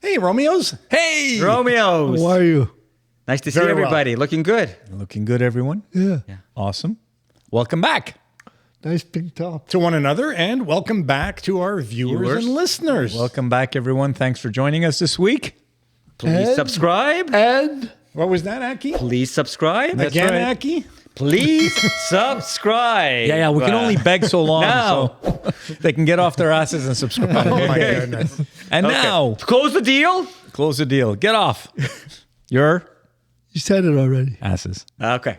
Hey, Romeos. Hey, ROMEOs. How are you? Nice to see Very well. everybody. Looking good. Looking good, everyone. Yeah. Awesome. Welcome back. Nice pink top. To one another, and welcome back to our viewers and listeners. Welcome back, everyone. Thanks for joining us this week. Please And- subscribe. And What was that, Aki? Please subscribe. Again, right. Aki? Please subscribe. Yeah, we can only beg so long, Now. so they can get off their asses and subscribe. Oh, my goodness. And Okay. now, Close the deal. close the deal. Get off your you said it already. asses. Okay.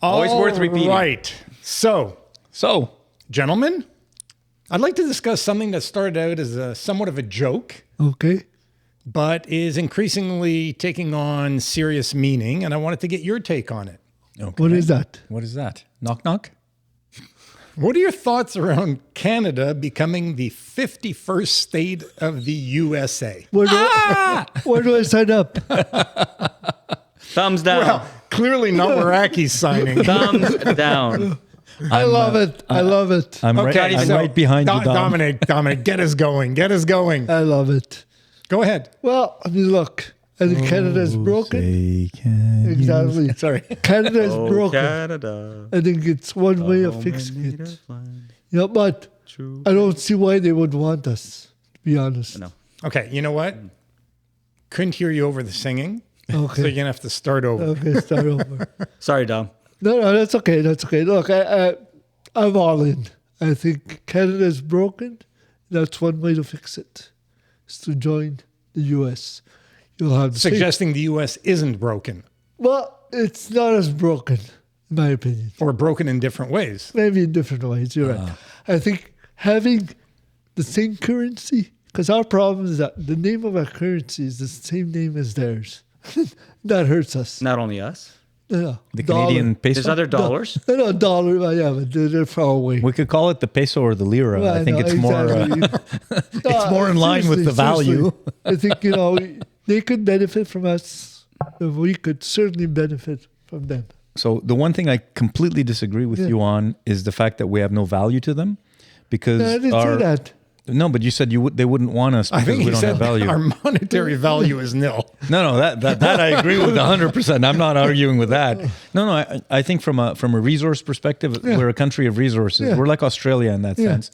Always worth repeating. Right. So, gentlemen, I'd like to discuss something that started out as somewhat of a joke, Okay. but is increasingly taking on serious meaning, and I wanted to get your take on it. Okay. What is that? What is that? Knock, knock? What are your thoughts around Canada becoming the 51st state of the USA? Where do I sign up? Thumbs down. Well, clearly not where Aki's signing. Thumbs down. I love it. I love it. I'm, Okay, I'm so right behind you, Dom. Dominic, get us going. Get us going. I love it. Go ahead. Well, I mean, look. I think Canada is broken. Say, can you- Exactly. Sorry. Canada is Oh, broken. Canada. I think it's one way of fixing it. Yeah, but I don't see why they would want us, to be honest. No. Okay, you know what? Couldn't hear you over the singing, so Okay. you're going to have to start over. Okay, start over. Sorry, Dom. No, that's okay. That's okay. Look, I'm all in. I think Canada is broken. That's one way to fix it, is to join the U.S. You'll have the same. Suggesting the U.S. isn't broken, Well, it's not as broken, in my opinion. or broken in different ways. Maybe in different ways. You're right. I think having the same currency, because our problem is that the name of our currency is the same name as theirs. That hurts us. Not only us. No, The dollar. Canadian peso? There's other dollars. No, dollar. Well, yeah, but they're far away. We could call it the peso or the lira. Well, I think no, it's more. exactly. It's more in line with the value. I think, they could benefit from us. We could certainly benefit from them. So the one thing I completely disagree with you on is the fact that we have no value to them, because No, I didn't say that. No, but you said they wouldn't want us I because think we he don't said have value. our monetary value is nil. No, that I agree with 100%. I'm not arguing with that. No, I think from a resource perspective, we're a country of resources. Yeah. We're like Australia in that Yeah. sense.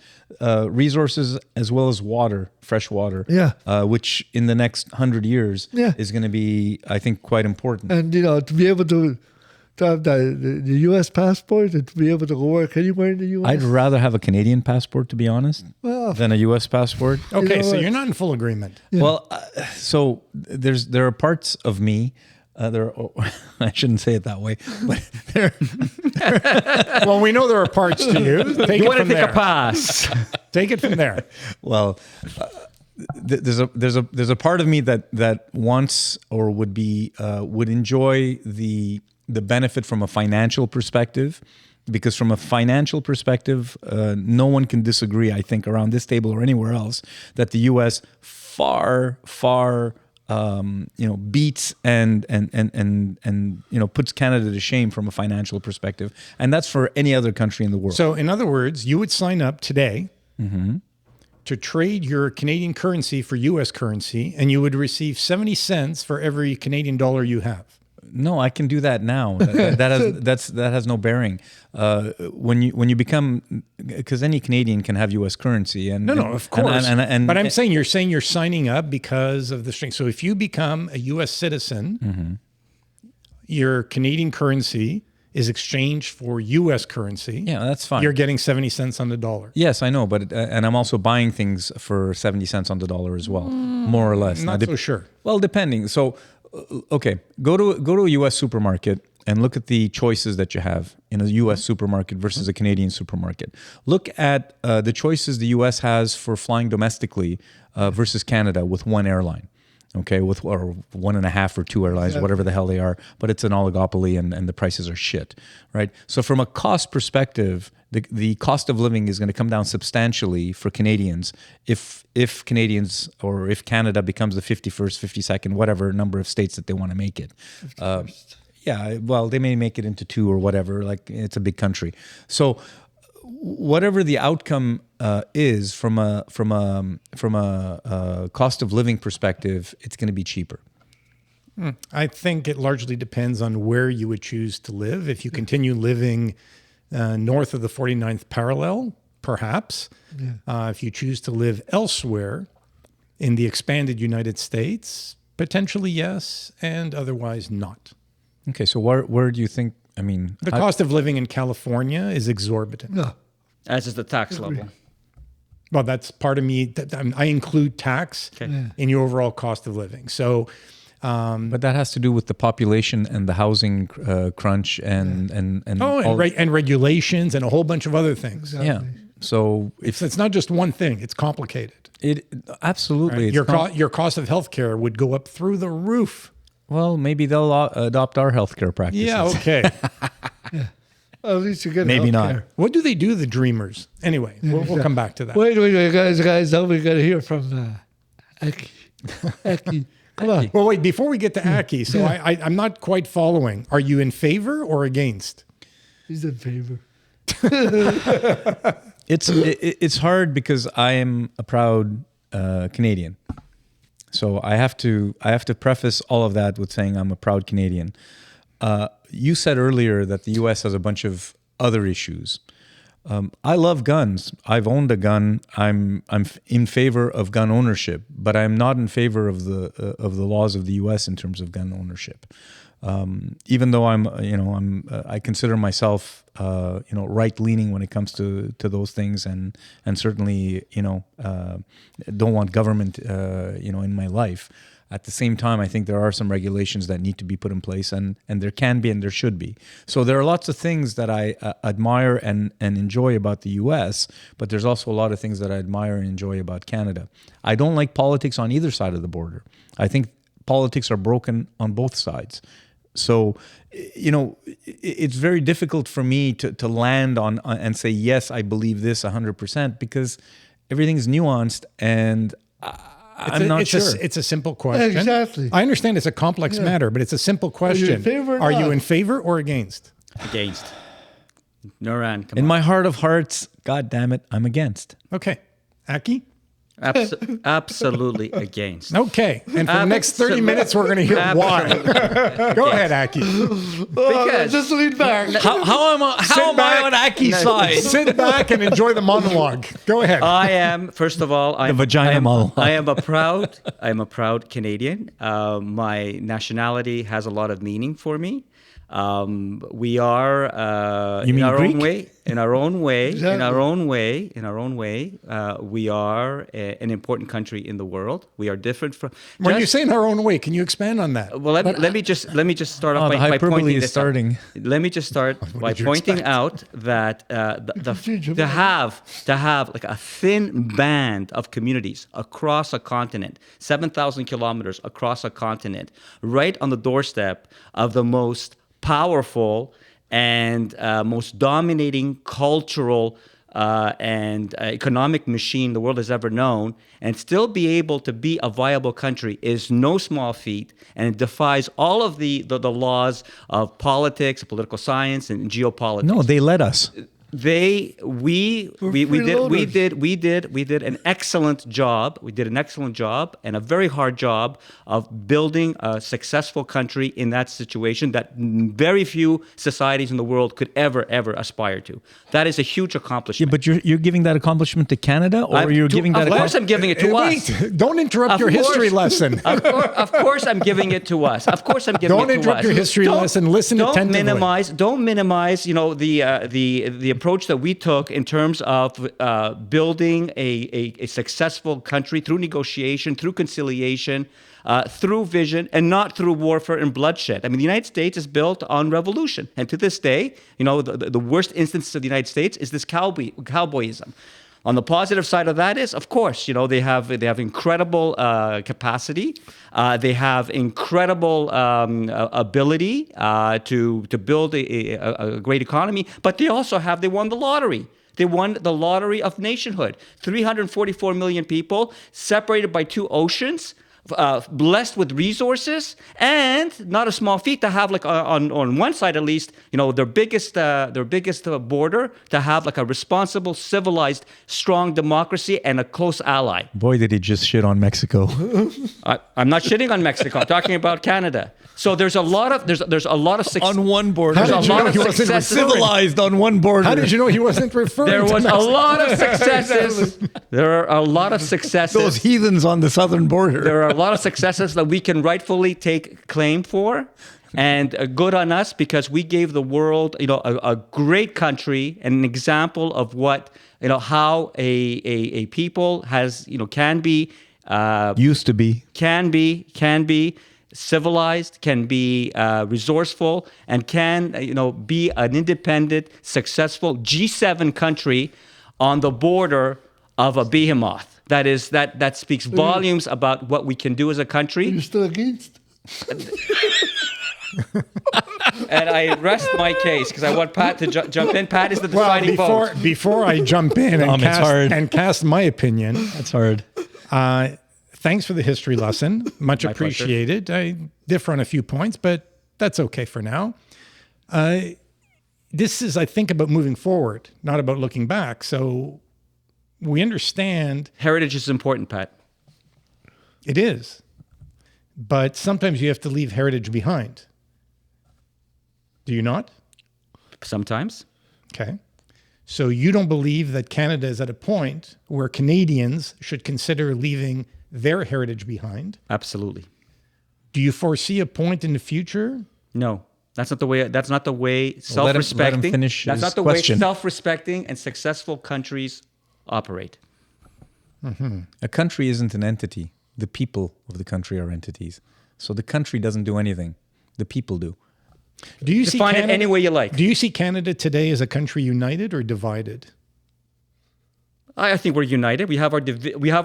Resources as well as water, fresh water, which in the next 100 years is going to be, I think, quite important. And, to be able to have the U.S. passport and to be able to work anywhere in the U.S. I'd rather have a Canadian passport, to be honest, than a U.S. passport. Okay, know so what? you're not in full agreement. Well, so there are parts of me. I shouldn't say it that way, but Well, we know there are parts to you. Take You it want to from take there. a pass? Take it from there. well, there's a part of me that wants or would enjoy the benefit from a financial perspective, because from a financial perspective, no one can disagree, I think, around this table or anywhere else, that the U.S. far beats and puts Canada to shame from a financial perspective, and that's for any other country in the world. So, in other words, you would sign up today to trade your Canadian currency for U.S. currency, and you would receive 70 cents for every Canadian dollar you have. No, I can do that now. That has no bearing. When you become, because any Canadian can have U.S. currency, and No, of course. And but I'm saying you're signing up because of the string. So if you become a U.S. citizen, your Canadian currency is exchanged for U.S. currency. yeah, that's fine. You're getting 70 cents on the dollar. Yes, I know, but and I'm also buying things for 70 cents on the dollar as well, more or less. Not Now, so sure. Well, depending. So, okay, go to a U.S. supermarket and look at the choices that you have in a U.S. supermarket versus a Canadian supermarket. Look at the choices the U.S. has for flying domestically versus Canada with one airline. Okay, or 1.5 or 2 airlines, whatever the hell they are, but it's an oligopoly and the prices are shit, right? So from a cost perspective, the cost of living is going to come down substantially for Canadians if Canadians, or if Canada becomes the 51st, 52nd, whatever number of states that they want to make it. Yeah, well, they may make it into 2 or whatever, like it's a big country. So whatever the outcome is from a cost of living perspective, it's going to be cheaper. I think it largely depends on where you would choose to live. If you continue living north of the 49th parallel, perhaps. If you choose to live elsewhere in the expanded United States, potentially yes, and otherwise not. Okay, so where do you think? I mean, The cost of living in California is exorbitant. No. As is the tax level. Well, that's part of me. I include tax Okay. in your overall cost of living. So, but that has to do with the population and the housing crunch and and regulations and a whole bunch of other things. Exactly. yeah. So if It's not just one thing; it's complicated. it absolutely, it's Your cost of healthcare would go up through the roof. well, maybe they'll adopt our healthcare practices. Yeah, okay. At least you get Maybe not. healthcare. What do they do, the dreamers? Anyway, we'll come back to that. Wait, guys. Now we got to hear from Aki. Aki, come on. Well, wait, before we get to Aki, so I'm not quite following. Are you in favor or against? He's in favor. It's hard because I am a proud Canadian. So I have to preface all of that with saying I'm a proud Canadian. You said earlier that the U.S. has a bunch of other issues. I love guns. I've owned a gun. I'm in favor of gun ownership, but I'm not in favor of the laws of the U.S. in terms of gun ownership. Even though I consider myself right leaning when it comes to those things, and certainly don't want government in my life. At the same time, I think there are some regulations that need to be put in place, and there can be and there should be. So there are lots of things that I admire and enjoy about the U.S., but there's also a lot of things that I admire and enjoy about Canada. I don't like politics on either side of the border. I think politics are broken on both sides. So, it's very difficult for me to land on and say, yes, I believe this 100%, because everything's nuanced and I'm not sure. It's a simple question. Exactly. I understand it's a complex matter, but it's a simple question. in favor or Are you not? in favor or against? Against. Nuran, come In on. my heart of hearts, God damn it, I'm against. Okay. Aki? Absolutely against. Okay. And for the next 30 minutes, we're going to hear why. Go ahead, Aki. Because Just lean back. How am I on Aki's side? Sit back and enjoy the monologue. Go ahead. I am, first of all, vagina monologue. I am a proud Canadian. My nationality has a lot of meaning for me. We are You in mean our Greek? own way. In our own way, Exactly. we are an important country in the world. We are different from. When you say in our own way, can you expand on that? Well, let me just start off the by hyperbole pointing is this starting. out. Let me just start by did you pointing expect? out that to have like a thin band of communities across a continent, 7,000 kilometers across a continent, right on the doorstep of the most powerful and most dominating cultural and economic machine the world has ever known, and still be able to be a viable country is no small feat, and it defies all of the laws of politics, political science, and geopolitics. No, they let us. We freeloaders. did an excellent job. We did an excellent job and a very hard job of building a successful country in that situation that very few societies in the world could ever aspire to. That is a huge Yeah, accomplishment. but you're giving that accomplishment to Canada, or you're giving that? Of course, I'm giving it to us. Wait, don't interrupt Of your course. history lesson. Of course, I'm giving it to us. Of course, I'm giving Don't it to us. interrupt your history lesson. Listen attentively. Don't minimize. The approach that we took in terms of building a successful country through negotiation, through conciliation, through vision, and not through warfare and bloodshed. I mean, the United States is built on revolution, and to this day, the worst instance of the United States is this cowboyism. On the positive side of that is, of course, they have incredible capacity. They have incredible ability to build a great economy. But they also won the lottery. They won the lottery of nationhood. 344 million people separated by two oceans. blessed with resources, and not a small feat to have, like, on one side at least, their biggest border, to have like a responsible, civilized, strong democracy and a close ally. Boy, did he just shit on Mexico. I'm not shitting on Mexico. I'm talking about Canada. So there's a lot of success On one border. There's a lot of he wasn't successes. Civilized on one border. How did you know he wasn't referring There to was a Mexico? lot of successes. There are a lot of successes. Those heathens on the southern border. There are a lot of successes that we can rightfully take claim for, and good on us, because we gave the world, a great country and an example of what, how a people has, can be, Used to be. can be civilized, can be resourceful, and can, be an independent, successful G7 country on the border of a behemoth. That speaks volumes about what we can do as a country. You're still against? And I rest my case because I want Pat to jump in. Pat is the deciding vote. Before I jump in It's hard. and cast my opinion, That's hard. thanks for the history lesson. Much My appreciated. I differ on a few points, but that's okay for now. This is, I think, about moving forward, not about looking back. So we understand Heritage is important, Pat. it is, but sometimes you have to leave heritage behind. Do you not? Sometimes. Okay. So you don't believe that Canada is at a point where Canadians should consider leaving their heritage behind? Absolutely. Do you foresee a point in the future? No. That's not the way. That's not the way Let self-respecting. him finish that's his not the question. way self-respecting and successful countries operate. A country isn't an entity. The people of the country are entities. So the country doesn't do anything. The people do. Do you see Define it Canada, any way you like. Do you see Canada today as a country united or divided? I think we're united. We have our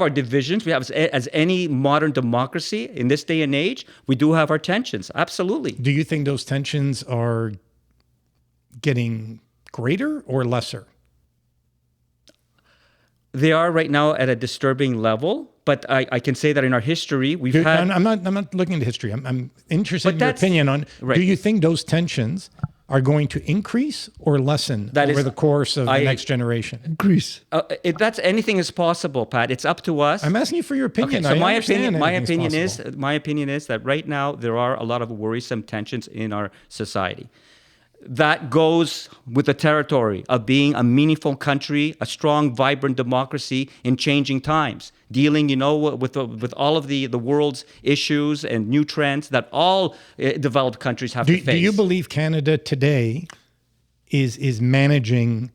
divisions. We have, as any modern democracy in this day and age, we do have our tensions. Absolutely. Do you think those tensions are getting greater or lesser? They are right now at a disturbing level, but I can say that in our history we've had. I'm not looking into history. I'm interested But in your that's- opinion on. right. Do you think those tensions are going to increase or lessen That over is- the course of the I- next generation? Greece. That's anything is possible, Pat. It's up to us. I'm asking you for your opinion. Okay, so I my understand opinion anything's is my opinion is that right now there are a lot of worrisome tensions in our society. That goes with the territory of being a meaningful country, a strong, vibrant democracy in changing times, dealing, with all of the world's issues and new trends that all developed countries have to face. Do you believe Canada today is managing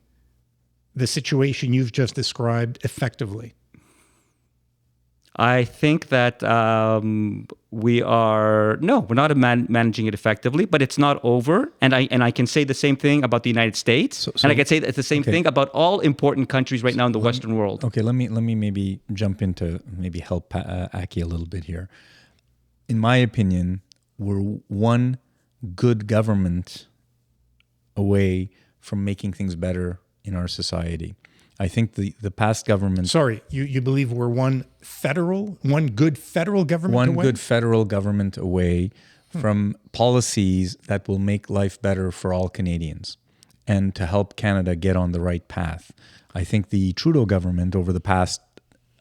the situation you've just described effectively? I think that we're not managing it effectively, but it's not over. And I can say the same thing about the United States, and I can say the same thing about all important countries right now in the Western world. Okay, let me maybe jump into maybe help Aki a little bit here. In my opinion, we're one good government away from making things better in our society. I think the past government... Sorry, you believe we're one good federal government away? One good federal government away from policies that will make life better for all Canadians and to help Canada get on the right path. I think the Trudeau government over the past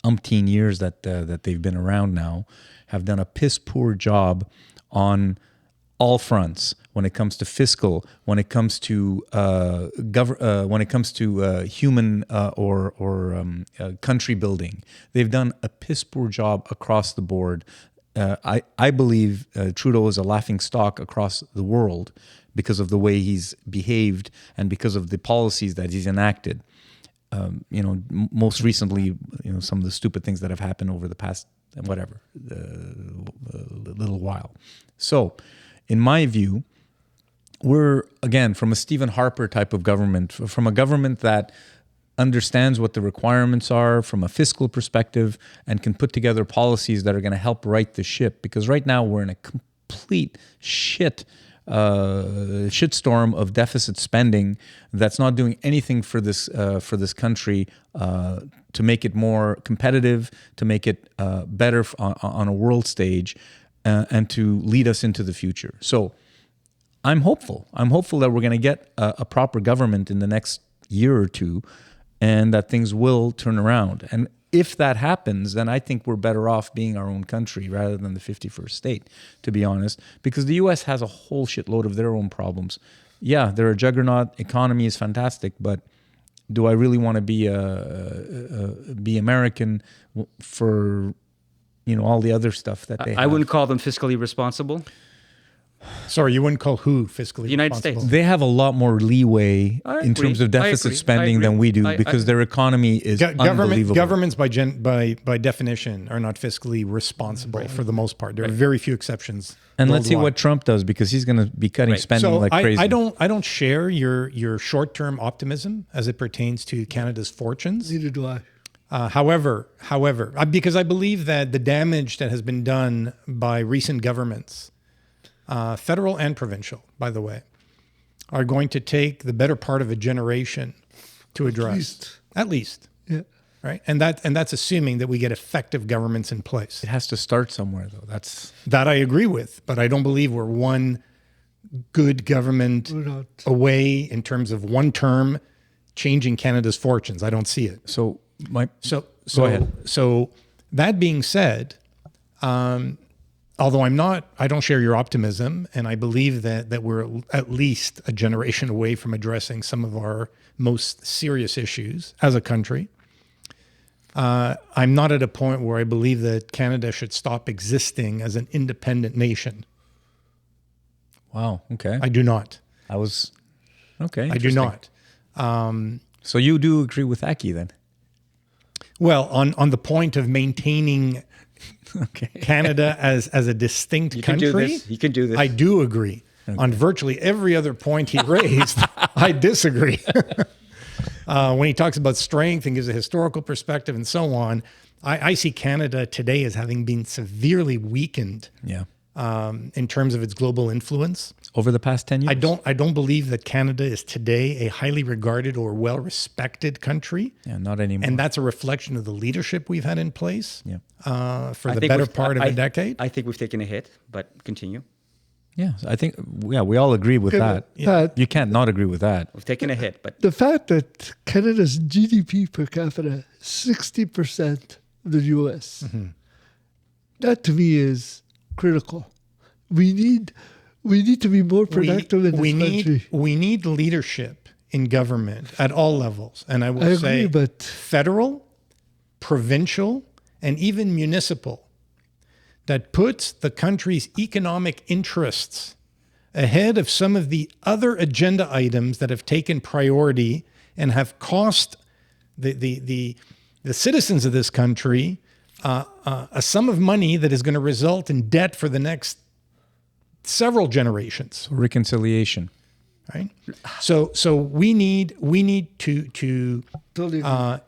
umpteen years that they've been around now have done a piss-poor job on all fronts when it comes to fiscal, when it comes to human or country building. They've done a piss poor job across the board. I believe Trudeau is a laughing stock across the world because of the way he's behaved and because of the policies that he's enacted. Most recently, some of the stupid things that have happened over the past little while. So, in my view, we're, again, from a Stephen Harper type of government, from a government that understands what the requirements are from a fiscal perspective and can put together policies that are going to help right the ship. Because right now we're in a complete shit shitstorm of deficit spending that's not doing anything for this country to make it more competitive, to make it better on a world stage, and to lead us into the future. So I'm hopeful. I'm hopeful that we're going to get a proper government in the next year or two, and that things will turn around. And if that happens, then I think we're better off being our own country rather than the 51st state, to be honest, because the U.S. has a whole shitload of their own problems. Yeah, they're a juggernaut. Economy is fantastic, but do I really want to be American for all the other stuff that they have? I wouldn't call them fiscally responsible. Sorry, you wouldn't call who fiscally The United responsible? States. They have a lot more leeway in terms of deficit spending than we do because their economy is unbelievable. Governments by definition are not fiscally responsible for the most part. There are very few exceptions. And let's see worldwide. what Trump does, because he's going to be cutting spending So like crazy. I don't share your short-term optimism as it pertains to Canada's fortunes. Neither do I. However, because I believe that the damage that has been done by recent governments, federal and provincial, by the way, are going to take the better part of a generation to address. At least. Yeah. Right? And that's assuming that we get effective governments in place. It has to start somewhere, though. That I agree with, but I don't believe we're one good government away in terms of one term changing Canada's fortunes. I don't see it. So Go ahead. So that being said, although I don't share your optimism, and I believe that we're at least a generation away from addressing some of our most serious issues as a country. I'm not at a point where I believe that Canada should stop existing as an independent nation. wow. Okay. I do not. Okay. I do not. So you do agree with Aki then? Well, on the point of maintaining Okay. Canada as a distinct country, You can do this. I do agree. Okay. On virtually every other point he raised, I disagree. When he talks about strength and gives a historical perspective and so on, I see Canada today as having been severely weakened Yeah. in terms of its global influence. Over the past 10 years? I don't believe that Canada is today a highly regarded or well-respected country. Yeah, not anymore. And that's a reflection of the leadership we've had in place for I the think better we've- part of a decade. I think we've taken a hit, but continue. Yeah, I think, we all agree with that. Pat, You can't not agree with that. We've taken a hit, but the fact that Canada's GDP per capita is 60% of the US, that to me is critical. We need to be more productive in this country. We need leadership in government at all levels. And I will I say agree, but federal, provincial, and even municipal, that puts the country's economic interests ahead of some of the other agenda items that have taken priority and have cost the citizens of this country a sum of money that is going to result in debt for the next several generations. Reconciliation. Right. So we need to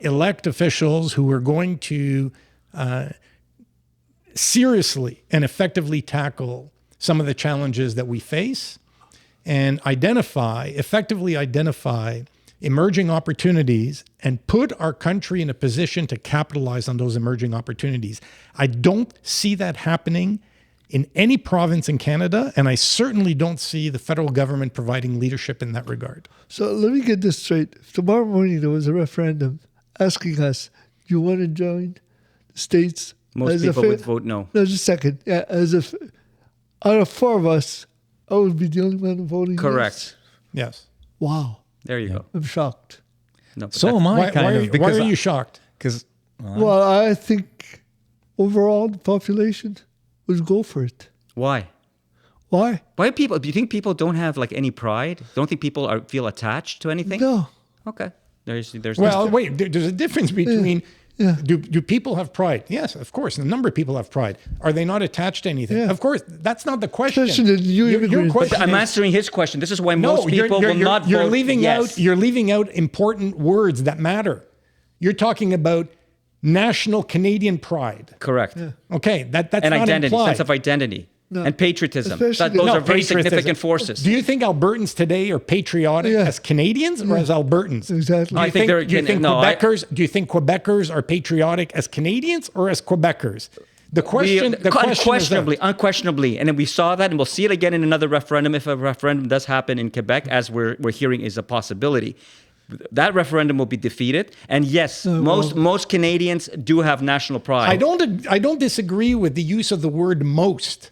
elect officials who are going to seriously and effectively tackle some of the challenges that we face and effectively identify emerging opportunities and put our country in a position to capitalize on those emerging opportunities. I don't see that happening in any province in Canada, and I certainly don't see the federal government providing leadership in that regard. So let me get this straight. If tomorrow morning there was a referendum asking us, do you want to join the states? most people would vote no. No, just a second. Yeah, out of four of us, I would be the only one voting Correct. Yes. Wow. There you go. I'm shocked. No, but So that's- am I, Why are you shocked? Because Well, I think overall the population would go for it. Why? Why? Why do you think people don't have like any pride? Don't think people feel attached to anything? No. Okay. There's Well, wait, there's a difference between Yeah. do people have pride? Yes, of course. A number of people have pride. Are they not attached to anything? Yeah. Of course. That's not the question. Question is, you Your immigrant. question I'm is- answering his question. This is why no, most people will not you're vote leaving yes. you're leaving out important words that matter. You're talking about national Canadian pride. Correct. Okay, that's And not identity, implied. sense of identity. No. and patriotism. Especially Those the- are very patriotism. significant forces. Do you think Albertans today are patriotic Yeah. as Canadians or as Albertans? Exactly. Do you I think they're- do you think no, I- Quebecers do you think Quebecers are patriotic as Canadians or as Quebecers? The question Unquestionably. And then we saw that, and we'll see it again in another referendum if a referendum does happen in Quebec, as we're hearing is a possibility. That referendum will be defeated. And yes, most Canadians do have national pride. I don't disagree with the use of the word most,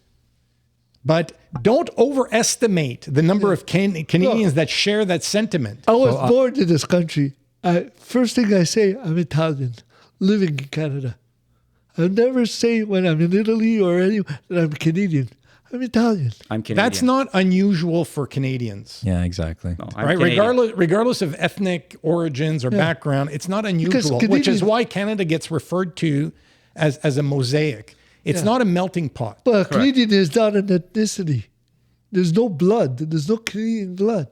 but don't overestimate the number of Canadians that share that sentiment. I was born in this country. First thing I say, I'm Italian, living in Canada. I never say when I'm in Italy or anywhere that I'm Canadian. I'm Italian. I'm Canadian. That's not unusual for Canadians. Yeah, exactly. No, I'm Right, Canadian. regardless of ethnic origins or background, it's not unusual, which is Canadians- why Canada gets referred to as a mosaic. It's not a melting pot. But Canadian is not an ethnicity. There's no blood. There's no Canadian blood.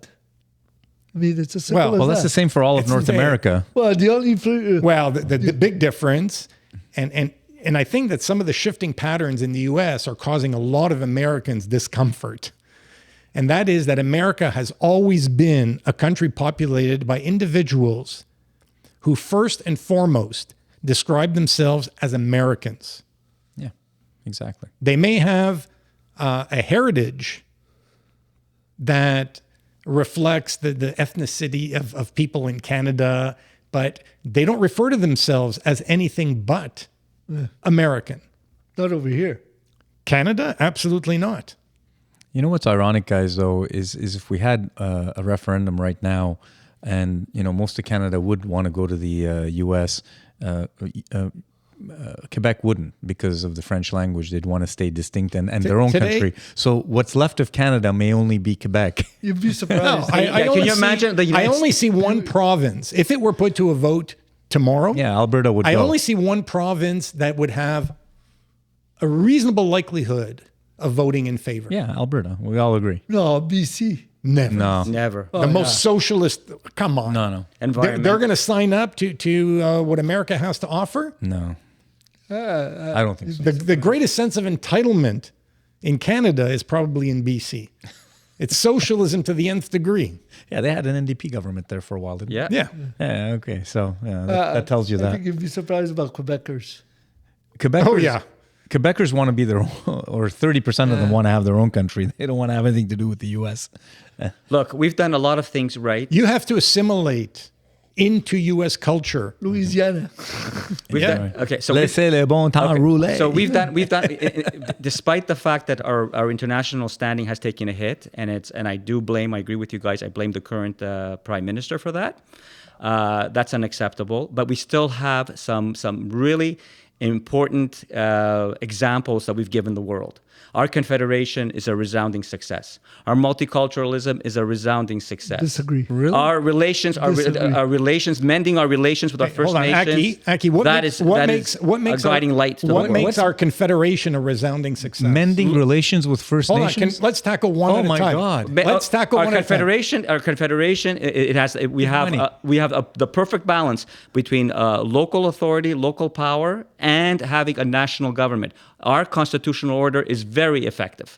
I mean, it's as simple as Well, that's that. the same for all of It's North there. America. Well, the only Well, the big difference, and I think that some of the shifting patterns in the U.S. are causing a lot of Americans discomfort. And that is that America has always been a country populated by individuals who first and foremost describe themselves as Americans. Yeah, exactly. They may have a heritage that reflects the ethnicity of people in Canada, but they don't refer to themselves as anything but American. not over here. Canada? Absolutely not. You know what's ironic, guys, though, is if we had a referendum right now, and most of Canada would want to go to the U.S., Quebec wouldn't because of the French language. They'd want to stay distinct and their own Today- country. So what's left of Canada may only be Quebec. You'd be surprised. Can only you imagine the I United only see one province. If it were put to a vote tomorrow, Yeah, Alberta would I go. only see one province that would have a reasonable likelihood of voting in favor. Yeah, Alberta. We all agree. No, BC. Never. No. Never. The most socialist. Come on. No. Environment. They're going to sign up to what America has to offer. No. I don't think so. The greatest sense of entitlement in Canada is probably in BC. It's socialism to the nth degree. Yeah, they had an NDP government there for a while, didn't Yeah. Yeah. they? Yeah, okay. So that tells you I that. think you'd be surprised about Quebecers. Quebecers, Oh, yeah. Quebecers want to be their own, or 30% of them want to have their own country. They don't want to have anything to do with the U.S. Look, we've done a lot of things right. You have to assimilate into U.S. culture. Louisiana. We've Yeah. done, okay, so we've- Laissez le bon temps rouler. So we've done, despite the fact that our international standing has taken a hit, and I agree with you guys, I blame the current prime minister for that. That's unacceptable. But we still have some really important examples that we've given the world. Our confederation is a resounding success. Our multiculturalism is a resounding success. Disagree. Really? Our relations, mending our relations with our First Hold on, Nations. Aki, what that makes, is what that makes, is what makes a guiding our, light to the what world. makes our confederation a resounding success? Mending relations with First Hold on, Nations? let's tackle one Oh at a my time. God. Let's tackle our one at a time. confederation. Our confederation. We have the perfect balance between local authority, local power, and having a national government. Our constitutional order is very effective.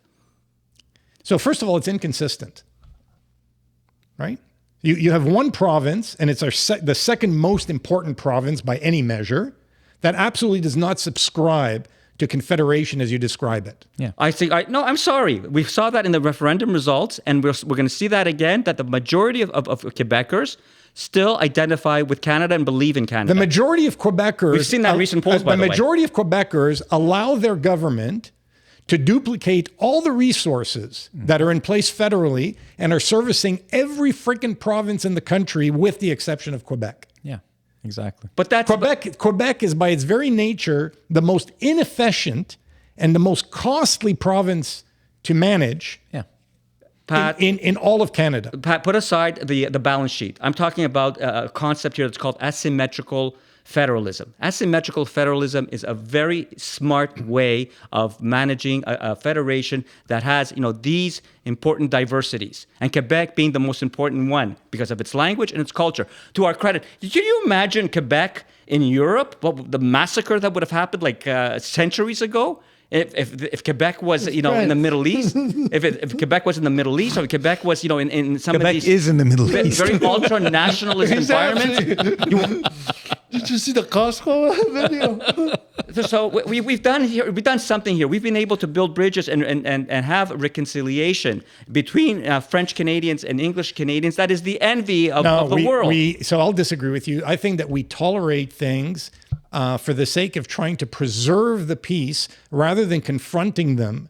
So first of all, it's inconsistent, right? You have one province, and it's the second most important province by any measure, that absolutely does not subscribe to confederation as you describe it. Yeah. I'm sorry. We saw that in the referendum results, and we're going to see that again, that the majority of Quebecers still identify with Canada and believe in Canada. The majority of Quebecers... We've seen that in recent polls, by the way. The majority of Quebecers allow their government to duplicate all the resources that are in place federally and are servicing every freaking province in the country with the exception of Quebec. Yeah, exactly. But that's Quebec is by its very nature the most inefficient and the most costly province to manage Yeah. Pat, in all of Canada. Pat, put aside the balance sheet. I'm talking about a concept here that's called asymmetrical federalism. Asymmetrical federalism is a very smart way of managing a federation that has, these important diversities, and Quebec being the most important one because of its language and its culture. To our credit, can you imagine Quebec in Europe? What the massacre that would have happened centuries ago? If Quebec was, in the Middle East, if Quebec was in the Middle East, or Quebec was, in some Quebec of these is in the Middle East. very ultra-nationalist environments. Did you see the Costco video? So we've done something here. We've been able to build bridges and have reconciliation between French Canadians and English Canadians. That is the envy of the world. So I'll disagree with you. I think that we tolerate things for the sake of trying to preserve the peace rather than confronting them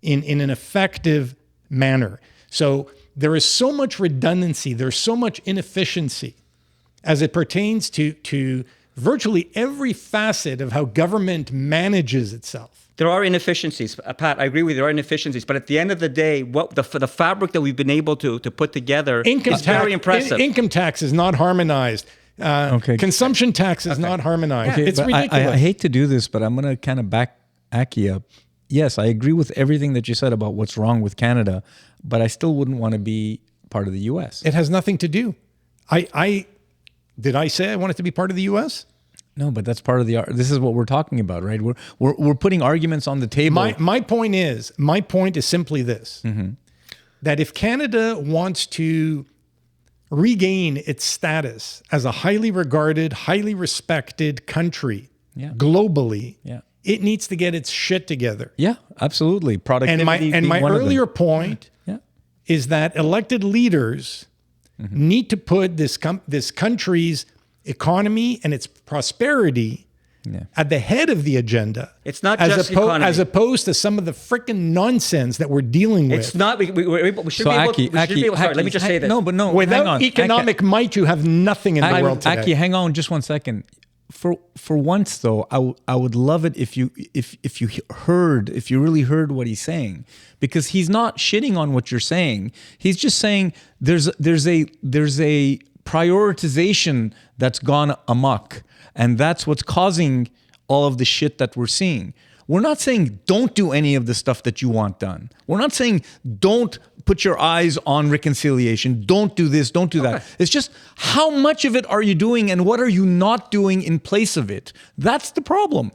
in an effective manner. So there is so much redundancy, there's so much inefficiency as it pertains to virtually every facet of how government manages itself. There are inefficiencies, Pat. I agree with you. There are inefficiencies, but at the end of the day, what the fabric that we've been able to put together is very impressive. Income tax is not harmonized. Consumption tax is not harmonized. Okay, it's ridiculous. I hate to do this, but I'm going to kind of back Aki up. Yes, I agree with everything that you said about what's wrong with Canada, but I still wouldn't want to be part of the U.S. It has nothing to do. Did I say I wanted to be part of the U.S.? No, but that's part of the. This is what we're talking about, right? We're putting arguments on the table. My point is simply this: that if Canada wants to regain its status as a highly regarded, highly respected country globally, it needs to get its shit together. Yeah, absolutely. Productivity. And my earlier point is that elected leaders need to put this country's economy and its prosperity at the head of the agenda. It's not just economy. As opposed to some of the frickin' nonsense that we're dealing with. It's not. We should be able. Sorry, let me just say this. No. Without economic might, you have nothing in the world today. Aki, hang on just 1 second. For once though, I would love it if you really heard what he's saying, because he's not shitting on what you're saying. He's just saying there's a prioritization that's gone amok, and that's what's causing all of the shit that we're seeing. We're not saying don't do any of the stuff that you want done. We're not saying don't put your eyes on reconciliation. Don't do this, don't do that. It's just how much of it are you doing and what are you not doing in place of it? That's the problem.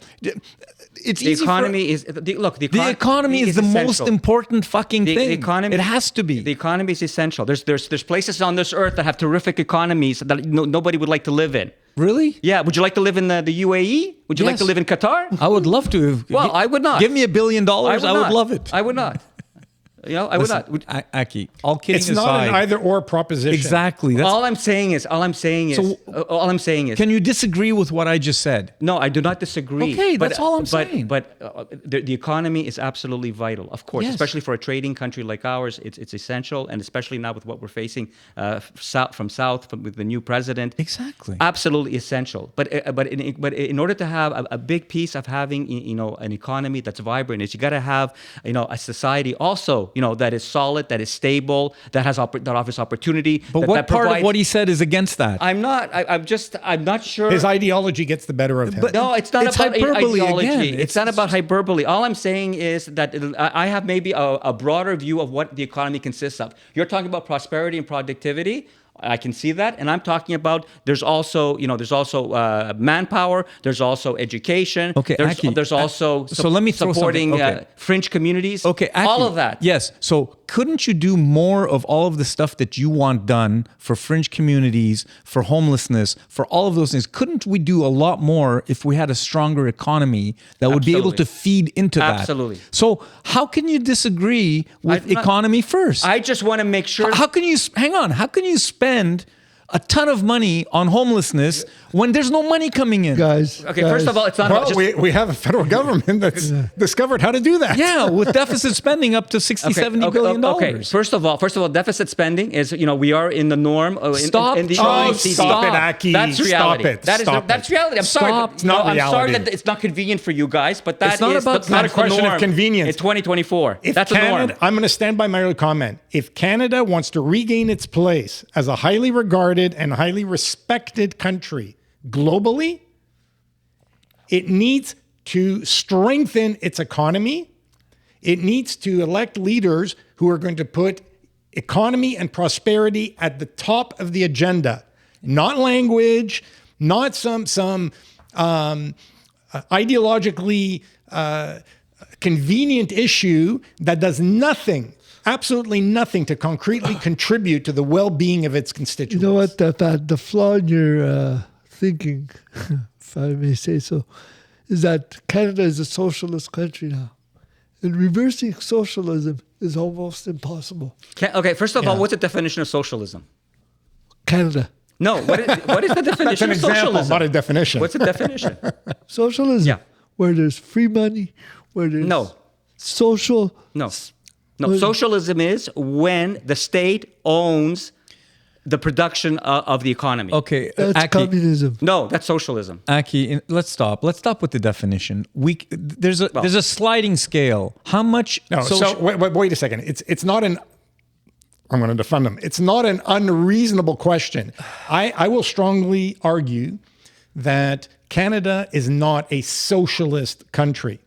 It's the economy is the economy is the most important fucking thing. The economy, it has to be. The economy is essential. There's places on this earth that have terrific economies that nobody would like to live in. Really? Yeah. Would you like to live in the UAE? Would you like to live in Qatar? I would love to. Well, I would not. Give me $1 billion. I would love it. I would not. I would not. Aki, all kidding aside. It's not an either-or proposition. Exactly. All I'm saying is. Can you disagree with what I just said? No, I do not disagree. Okay, that's all I'm saying. But the economy is absolutely vital, of course, especially for a trading country like ours. It's essential, and especially now with what we're facing with the new president. Exactly. Absolutely essential. But in order to have a big piece of having an economy that's vibrant, is you got to have a society also that is solid, that is stable, that offers opportunity. But what part of what he said is against that? I'm not. I'm not sure. His ideology gets the better of him. But no, it's not about hyperbole ideology. Again. It's not about hyperbole. All I'm saying is that I have maybe a broader view of what the economy consists of. You're talking about prosperity and productivity. I can see that, and I'm talking about there's also manpower, there's also education, there's also supporting fringe communities. Okay, Aki, all of that. Yes. So couldn't you do more of all of the stuff that you want done for fringe communities, for homelessness, for all of those things? Couldn't we do a lot more if we had a stronger economy that would be able to feed into that? Absolutely. So how can you disagree with economy first? I just want to make sure. How can you spend a ton of money on homelessness when there's no money coming in? Guys. First of all, it's not about just... we have a federal government that's discovered how to do that. Yeah, with deficit spending up to $70 billion. Okay. First of all, deficit spending is, we are in the norm. Stop. In the stop it, Aki. That's reality. That's reality. I'm sorry. It's not reality. I'm sorry that it's not convenient for you guys, but it's not a question of convenience. It's 2024. That's a norm. I'm going to stand by my earlier comment. If Canada wants to regain its place as a highly regarded and highly respected country globally, it needs to strengthen its economy. It needs to elect leaders who are going to put economy and prosperity at the top of the agenda, not language, not some ideologically convenient issue that does nothing, absolutely nothing to concretely contribute to the well-being of its constituents. You know what? The flaw in your thinking, if I may say so, is that Canada is a socialist country now. And reversing socialism is almost impossible. Okay, first of all, what's the definition of socialism? Canada. No, what is the definition That's an of example, socialism? not a definition. What's the definition? Socialism, Yeah. where there's free money, where there's social... No. Socialism is when the state owns the production of the economy. Okay, That's Aki, communism. No, that's socialism. Aki, let's stop. Let's stop with the definition. There's a sliding scale. How much? No, so wait a second. It's not an. I'm going to defend them. It's not an unreasonable question. I will strongly argue that Canada is not a socialist country.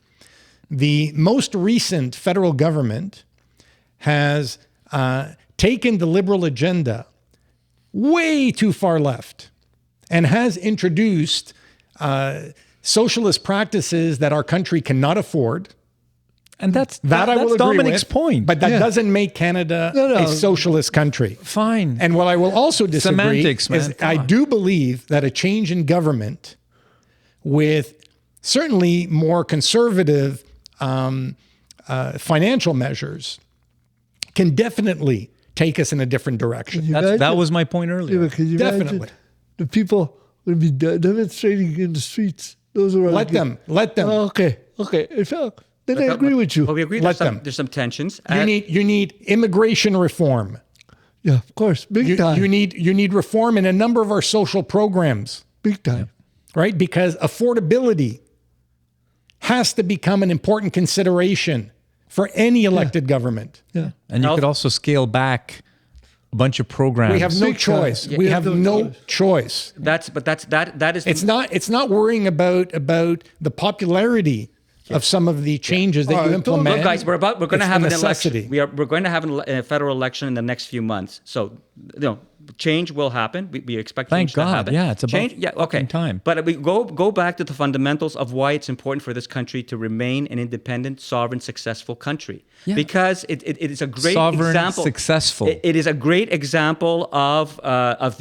The most recent federal government has taken the liberal agenda way too far left and has introduced socialist practices that our country cannot afford. And that's I will agree Dominic's with, point. But that doesn't make Canada a socialist country. Fine. And what I will also disagree Semantics, man. is Come I on. do believe that a change in government with certainly more conservative financial measures can definitely take us in a different direction. That was my point earlier. Yeah, can you Definitely. imagine the people would be demonstrating in the streets? Those are Let them. Oh, okay. Then I agree with you. Well, we agree Let them. there's some tensions. You need immigration reform. Yeah, of course. Big time. You need reform in a number of our social programs, Big time. right? Because affordability has to become an important consideration for any elected government. Yeah. And you could also scale back a bunch of programs. We have no Big choice. time. We Yeah, have no no choice. That is. It's not worrying about the popularity of some of the changes that you implement. Look, guys, we're going to It's have the an election. necessity. We're going to have a federal election in the next few months. So, change will happen. We expect Thank change God. to happen. Yeah, it's about change. Yeah, okay. fucking time. But we go back to the fundamentals of why it's important for this country to remain an independent, sovereign, successful country. Yeah. Because it is a great Sovereign, example. successful. It is a great example of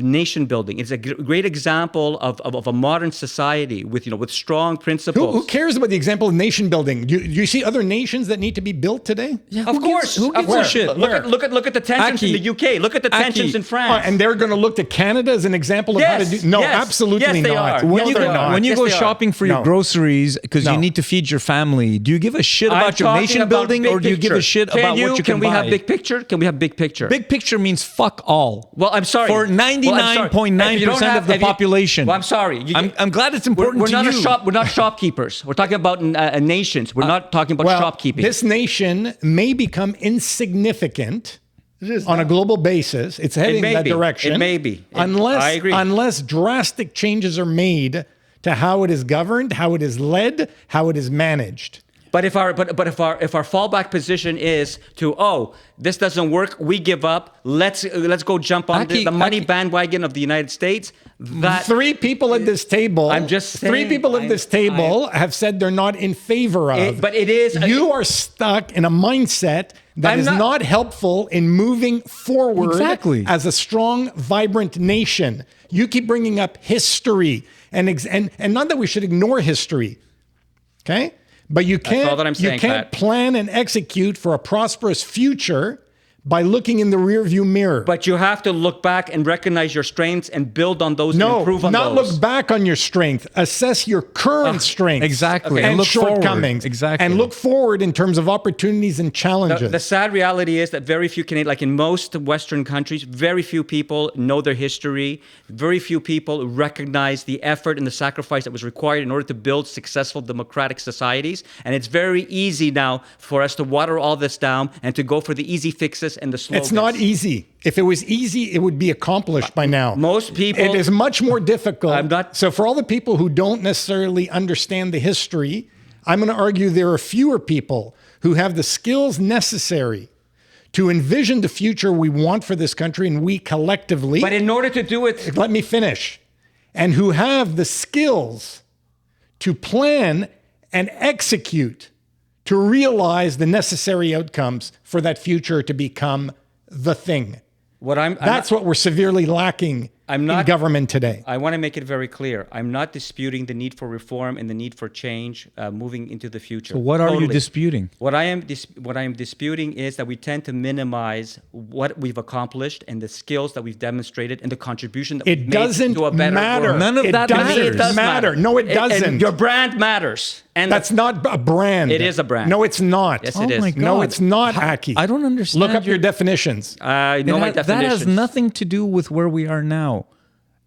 nation building. It's a great example of a modern society with strong principles. Who cares about the example of nation building? Do you see other nations that need to be built today? Yeah, Of course. Who gives a shit? Look at the tensions in the UK. Look at the tensions in France. And they're going to look to Canada as an example of how to do. No, absolutely they not. are. When you they go, are. when you Yes, go they are. shopping for your No. groceries because you No. need to feed your family, do you give a shit about your talking nation about building, big or do you give a picture. shit about what you can Can we buy? have big picture? Can we have big picture? Big picture means fuck all. Well, I'm sorry. For 99.9% of the population. Well, I'm sorry. I'm glad it's important we're to not you. We're not shopkeepers. We're talking about nations. We're not talking about Well, shopkeeping. this nation may become insignificant It is on a now. global basis. It's heading may that be. direction. It may be. Unless, I agree. unless drastic changes are made to how it is governed, how it is led, how it is managed. But if our fallback position is to this doesn't work, we give up. Let's go jump on the money bandwagon of the United States. That Three people at this table. I'm just three saying, people at this table have said they're not in favor of. but it is. You are stuck in a mindset that I'm is not- not helpful in moving forward Exactly. as a strong, vibrant nation. You keep bringing up history and not that we should ignore history, okay? But you can't. all that I'm saying, you can't Pat. plan and execute for a prosperous future by looking in the rearview mirror. But you have to look back and recognize your strengths and build on those and improve on not those. look back on your strength. Assess your current strengths, exactly. and And look forward. shortcomings, Exactly. and look forward in terms of opportunities and challenges. The sad reality is that very few Canadians, like in most Western countries, very few people know their history. Very few people recognize the effort and the sacrifice that was required in order to build successful democratic societies. And it's very easy now for us to water all this down and to go for the easy fixes and the slogans. It's not easy. If it was easy, it would be accomplished by now. Most people- It is much more difficult. I'm not- So for all the people who don't necessarily understand the history, I'm going to argue there are fewer people who have the skills necessary to envision the future we want for this country and we collectively. But in order to do it, Let me finish. And who have the skills to plan and execute to realize the necessary outcomes for that future to become the thing. That's what we're severely lacking in government today. I want to make it very clear. I'm not disputing the need for reform and the need for change moving into the future. So what are you disputing? What I am disputing is that we tend to minimize what we've accomplished and the skills that we've demonstrated and the contribution that we've made to a better world. None of that matters. It does matter. No, it doesn't. And your brand matters. And that's not a brand. It is a brand. No, it's not. Yes, it is. My God. No, it's not, Aki. I don't understand. Look up your definitions. I know my definitions. That has nothing to do with where we are now.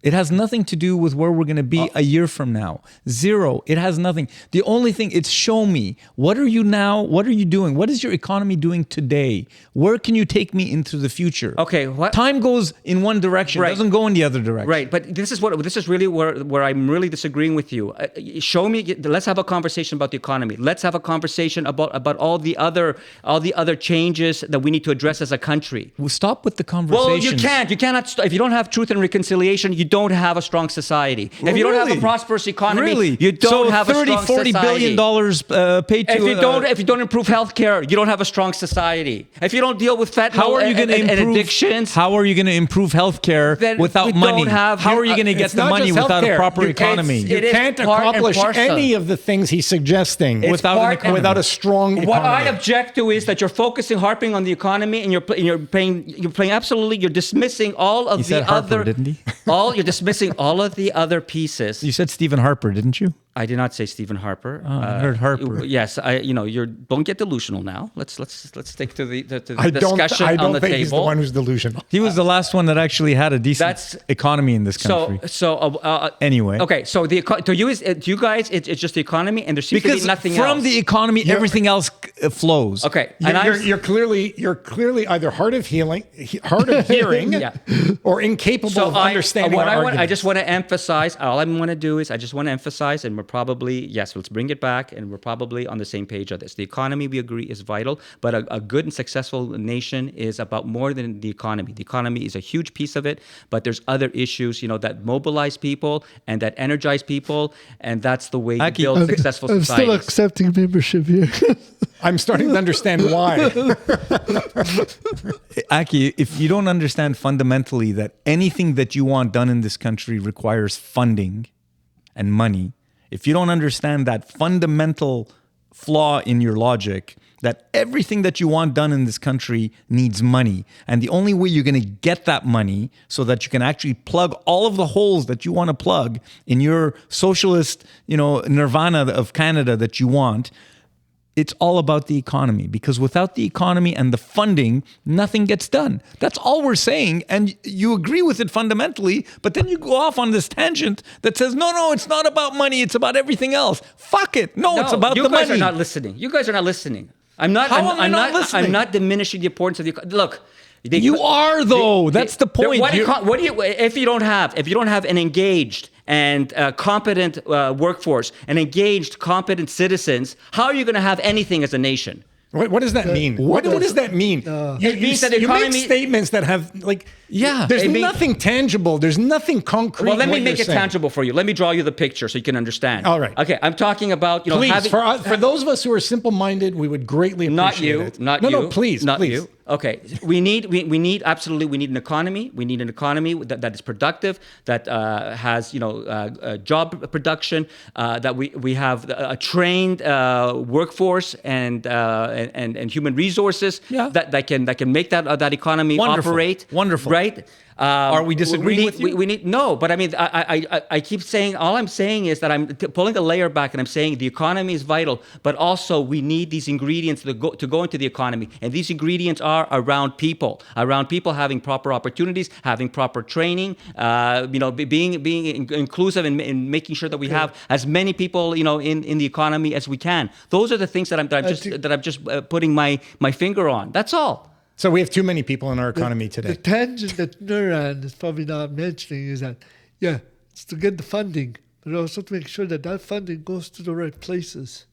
It has nothing to do with where we're going to be a year from now. Zero. It has nothing. The only thing, it's show me. What are you now? What are you doing? What is your economy doing today? Where can you take me into the future? Okay. Time goes in one direction. It doesn't go in the other direction. Right. But this is really where I'm really disagreeing with you. Show me. Let's have a conversation about the economy. Let's have a conversation about all the other changes that we need to address as a country. Well, stop with the conversation. Well, you can't. You cannot. If you don't have truth and reconciliation, you don't have a strong society. If you don't have a prosperous economy, you don't have a strong society. $40 billion paid to... If you don't improve healthcare, you don't have a strong society. If you don't deal with fentanyl and addictions... How are you going to improve healthcare without money? How are you going to get the money without a proper economy? You can't accomplish any of the things he's suggesting without a strong economy. What I object to is that you're harping on the economy, and you're dismissing all of the other... Didn't he? You're dismissing all of the other pieces. You said Stephen Harper, didn't you? I did not say Stephen Harper. I heard Harper. Yes, don't get delusional now. Let's stick to the discussion on the table. I don't think he's the one who's delusional. He was the last one that actually had a decent economy in this country. Anyway, okay. So to you guys, it's just the economy, and there seems to be nothing else. From the economy, everything else flows. Okay, you're clearly either hard of hearing, or incapable of understanding our arguments. I just want to emphasize. All I want to do is I just want to emphasize, and we're probably, yes, let's bring it back, and we're probably on the same page of this. The economy, we agree, is vital, but a good and successful nation is about more than the economy. The economy is a huge piece of it, but there's other issues, that mobilize people and that energize people, and that's the way to build successful societies. I'm still accepting membership here. I'm starting to understand why. Aki, if you don't understand fundamentally that anything that you want done in this country requires funding and money, if you don't understand that fundamental flaw in your logic, that everything that you want done in this country needs money, and the only way you're going to get that money so that you can actually plug all of the holes that you want to plug in your socialist, nirvana of Canada that you want, it's all about the economy, because without the economy and the funding, nothing gets done. That's all we're saying, and you agree with it fundamentally, but then you go off on this tangent that says, no, it's not about money, it's about everything else. Fuck it. No, it's about the money. You guys are not listening. You guys are not listening. I'm not listening? I'm not diminishing the importance of the economy. Look. You are, though. That's the point. If you don't have an engaged and competent workforce and engaged, competent citizens, how are you going to have anything as a nation? What does that mean? What does that mean? It means that the economy... You make statements that have, there's nothing tangible. There's nothing concrete. Well, let me make it tangible for you. Let me draw you the picture so you can understand. All right. Okay, I'm talking about, please, for those of us who are simple-minded, we would greatly appreciate it. Not you. No, please. You. Okay, we need an economy. We need an economy that is productive, that has job production, that we have a trained workforce and human resources that can make that economy operate. Wonderful. Right? Are we disagreeing with you? We need no, but I mean, I keep saying, all I'm saying is that I'm pulling a layer back, and I'm saying the economy is vital, but also we need these ingredients to go into the economy, and these ingredients are around people having proper opportunities, having proper training, being inclusive and making sure that we have as many people, in the economy as we can. Those are the things that I'm just putting my finger on. That's all. So we have too many people in our economy today. The tangent that Nuran is probably not mentioning is that, it's to get the funding, but also to make sure that funding goes to the right places.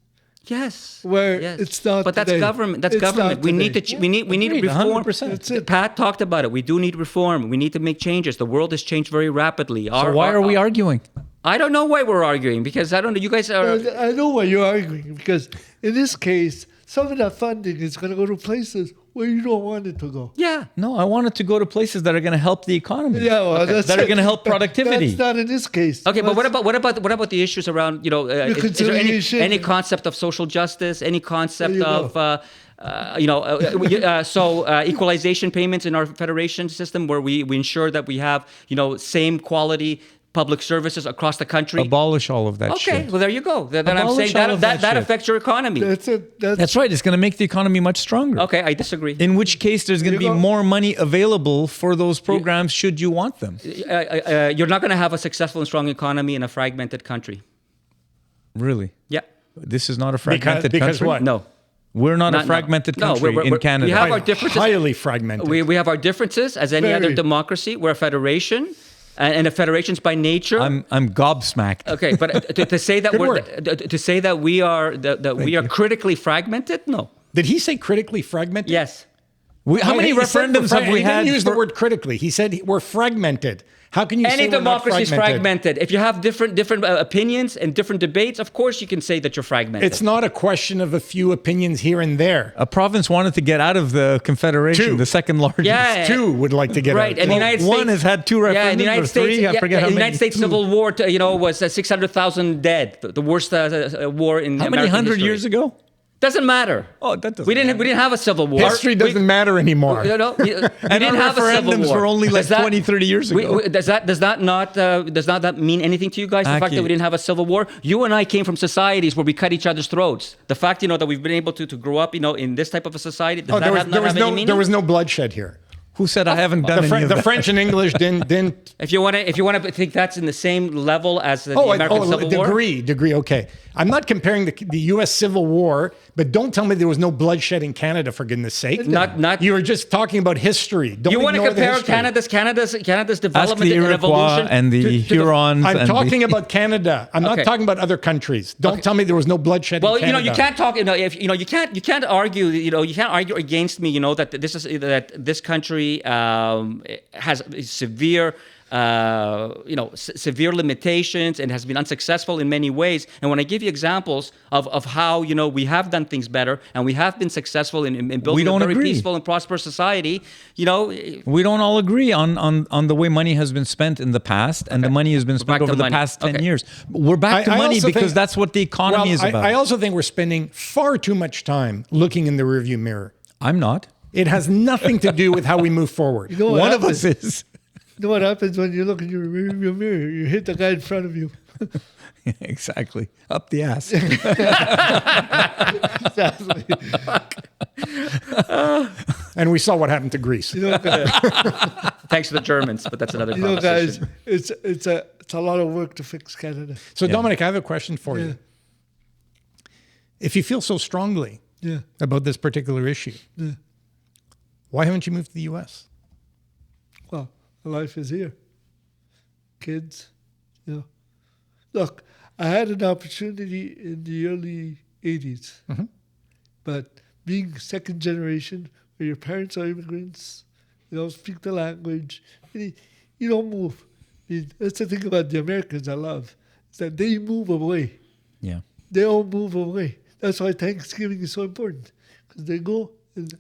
Yes. It's not. But that's today. government. That's it's government. We need to reform. 100%. That's it. Pat talked about it. We do need reform. We need to make changes. The world has changed very rapidly. So why are we arguing? I don't know why we're arguing, because I don't know. You guys are. I know why you're arguing, because in this case, some of that funding is going to go to places where you don't want it to go. Yeah. No, I want it to go to places that are going to help the economy. Yeah, well, that's that are going to help productivity. That's not in this case. Okay, but That's- what about the issues around is there Reconciliation. any concept of social justice, any concept There you of equalization payments in our federation system where we ensure that we have same quality public services across the country? Abolish all of that Okay, shit. well there you go. Then I'm Abolish saying all of that that shit. affects your economy. That's it. That's right. It's going to make the economy much stronger. Okay, I disagree. In which case, there's going to be You go- more money available for those programs should you want them. You're not going to have a successful and strong economy in a fragmented country. Really? Yeah. This is not a fragmented because country? what? No. We're not a No. fragmented No, country in Canada. we have our differences. Highly fragmented. We have our differences as any other Very. democracy. We're a federation, and a federation's by nature. I'm gobsmacked. Okay, but to say that we are critically fragmented, no. Did he say critically fragmented? Yes. How many He said referendums have we He had? didn't use the for- word critically. He said we're fragmented. How can you Any say we're not democracy is fragmented? fragmented. If you have different opinions and different debates, of course you can say that you're fragmented. It's not a question of a few opinions here and there. A province wanted to get out of the Confederation, Two. the second largest. Yeah. Two would like to get right, out. and the United States. one has had two Yeah, in the referendums United or States, three, I forget how in the many. United States Civil War, was 600,000 dead. The worst war in How many American hundred history. years ago? Doesn't matter. Oh, that doesn't We didn't matter. have a civil war. History doesn't matter anymore. We And didn't our have a civil referendums war. were only like Does that- 20, 30 years ago. does that not mean anything to you guys? The fact Aki. that we didn't have a civil war. You and I came from societies where we cut each other's throats. The fact that we've been able to grow up in this type of a society. Does Oh, that not have any meaning? there was no bloodshed here. Who said I haven't done any of The that? French and English didn't. If you want to think that's in the same level as the American Civil War. degree. Okay, I'm not comparing the U.S. Civil War, but don't tell me there was no bloodshed in Canada for goodness' sake. Not- You were just talking about history. Don't You want to ignore the compare history. Canada's Ask development the and Iroquois evolution and the Hurons. I'm and talking the, about Canada. I'm not Okay. talking about other countries. Don't tell me there was no bloodshed Well, in Canada. you can't talk. If you can't argue. You can't argue against me. That this country has severe. Severe limitations and has been unsuccessful in many ways. And when I give you examples of how we have done things better and we have been successful in building a don't very agree. peaceful and prosperous society, we don't all agree on the way money has been spent in the past, and the money has been spent back to over the money. past 10 Okay. years. We're back to I money also because think- that's what the economy is about. I also think we're spending far too much time looking in the rearview mirror. I'm not. It has nothing to do with how we move forward. You know what One of happens? us is. You know what happens when you look in your rearview mirror? You hit the guy in front of you. Exactly. Up the ass. Exactly. And we saw what happened to Greece. You know, thanks to the Germans, but that's another guys, conversation. it's a lot of work to fix Canada. So, Dominic, I have a question for Yeah. you. If you feel so strongly Yeah. about this particular issue, Yeah. why haven't you moved to the U.S.? Well, life is here. Kids, Look, I had an opportunity in the early 80s, but being second generation, where your parents are immigrants, speak the language, you don't move. That's the thing about the Americans I love, is that they move away. Yeah. They all move away. That's why Thanksgiving is so important, because they go and